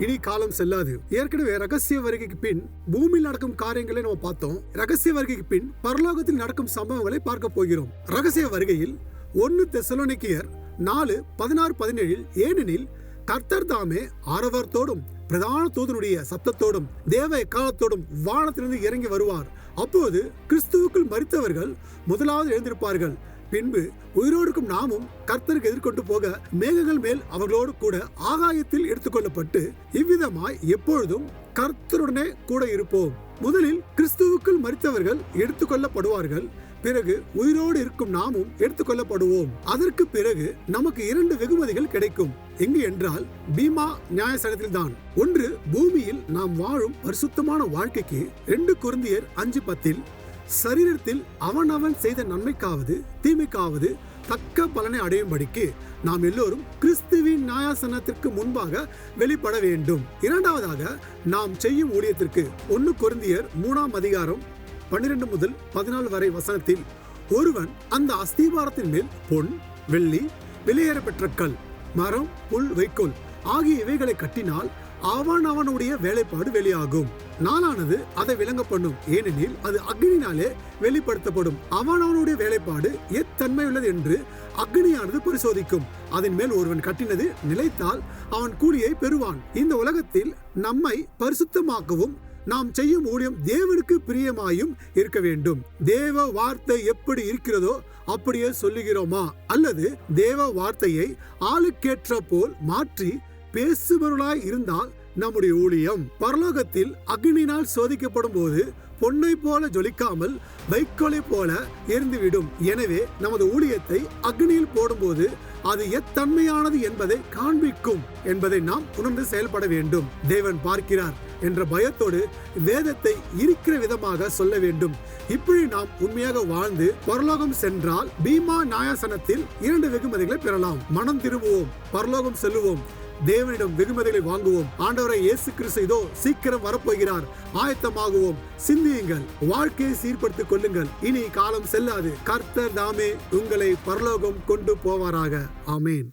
இனி காலம் செல்லாது. ஏற்கனவே ரகசிய வருகைக்கு பின் பூமியில் நடக்கும் காரியங்களை நம்ம பார்த்தோம். ரகசிய வருகைக்கு பின் பரலோகத்தில் நடக்கும் சம்பவங்களை பார்க்க போகிறோம். ரகசிய வருகையில் 1 தெசலோனிக்கேயர் 4:16-17 ஏனெனில் கர்த்தர் தாமே ஆரவாரத்தோடும் பிரதான தூதனுடைய சத்தத்தோடும் தேவ எக்காலத்தோடும் வானத்திலிருந்து இறங்கி வருவார். அப்போது கிறிஸ்துவுக்குள் மரித்தவர்கள் முதலாவது எழுந்திருப்பார்கள். பின்பு உயிரோடுக்கும் நாமும் கர்த்தருக்கு எதிர்கொண்டு போக மேகங்கள் மேல் அவர்களோடு கூட ஆகாயத்தில் எடுத்துக்கொள்ளப்பட்டு இவ்விதமாய் எப்பொழுதும் கர்த்தருடனே கூட இருப்போம். முதலில் கிறிஸ்துவுக்குள் மரித்தவர்கள் எடுத்துக்கொள்ளப்படுவார்கள். பிறகு உயிரோடு இருக்கும் நாமும் எடுத்துக்கொள்ளப்படுவோம். அதற்கு பிறகு நமக்கு 2 வெகுமதிகள் கிடைக்கும். எங்கு என்றால் பீமா நியாயஸ்தானத்தில் தான். ஒன்று, பூமியில் நாம் வாழும் பரிசுத்தமான வாழ்க்கைக்கு 2 கொரிந்தியர் 5:10 சரீரத்தில் அவனவன் செய்த நன்மைக்காவது தீமைக்காவது தக்க பலனை அடையும்படிக்கு நாம் எல்லோரும் கிறிஸ்துவின் நியாயாசனத்திற்கு முன்பாக வெளிப்பட வேண்டும். இரண்டாவதாக, நாம் செய்யும் ஊழியத்திற்கு 1 கொரிந்தியர் 3:12-14 வரை வசனத்தில் ஒருவன் அந்த அஸ்திபாரத்தின் மேல் பொன், வெள்ளி, வெளியேற பெற்ற கல், மரம், புல், வைக்கோல் ஆகிய இவைகளை கட்டினால் அவனுடைய வேலைப்பாடு வெளியாகும். நாளானது அதை விளங்க பண்ணும். ஏனெனில் அது அக்னியினாலே வெளிப்படுத்தப்படும். அவனுடைய வேலைப்பாடு எத்தன்மையுள்ளது என்று அக்னியானது பரிசோதிக்கும். அதன் மேல் ஒருவன் கட்டினது நிலைத்தால் அவன் கூலியை பெறுவான். இந்த உலகத்தில் நம்மை பரிசுத்தமாக்கவும் நாம் செய்யும் ஊழியம் தேவனுக்கு பிரியமாயும் இருக்க வேண்டும். தேவ வார்த்தை எப்படி இருக்கிறதோ அப்படியே சொல்லுகிறோமா, அல்லது தேவ வார்த்தையை ஆளுக்கேற்ற போல் மாற்றி பேசுபவர்களாய் இருந்தால் நம்முடைய ஊழியம் பரலோகத்தில் அக்னியினால் சோதிக்கப்படும் போது பொன்னை போல ஜொலிக்காமல் வைக்கோலை போல எரிந்துவிடும். எனவே நமது ஊழியத்தை அக்னியில் போடும்போது அது எத்தன்மையானது என்பதை காண்பிக்கும் என்பதை நாம் உணர்ந்து செயல்பட வேண்டும். தேவன் பார்க்கிறார் என்ற பயத்தோடு வேதத்தை இருக்கிற விதமாக சொல்ல வேண்டும். இப்படி நாம் உண்மையாக வாழ்ந்து பரலோகம் சென்றால் பீமா நியாயாசனத்தில் 2 வெகுமதிகளை பெறலாம். மனம் திரும்புவோம், பரலோகம் செல்லுவோம், தேவனிடம் வெகுமதிகளை வாங்குவோம். ஆண்டவரை இயேசு கிறிஸ்து இதோ சீக்கிரம் வரப்போகிறார், ஆயத்தமாகுவோம். சிந்தியுங்கள், வாழ்க்கையை சீர்படுத்திக் கொள்ளுங்கள். இனி காலம் செல்லாது. கர்த்தர் தாமே உங்களை பரலோகம் கொண்டு போவாராக. ஆமேன்.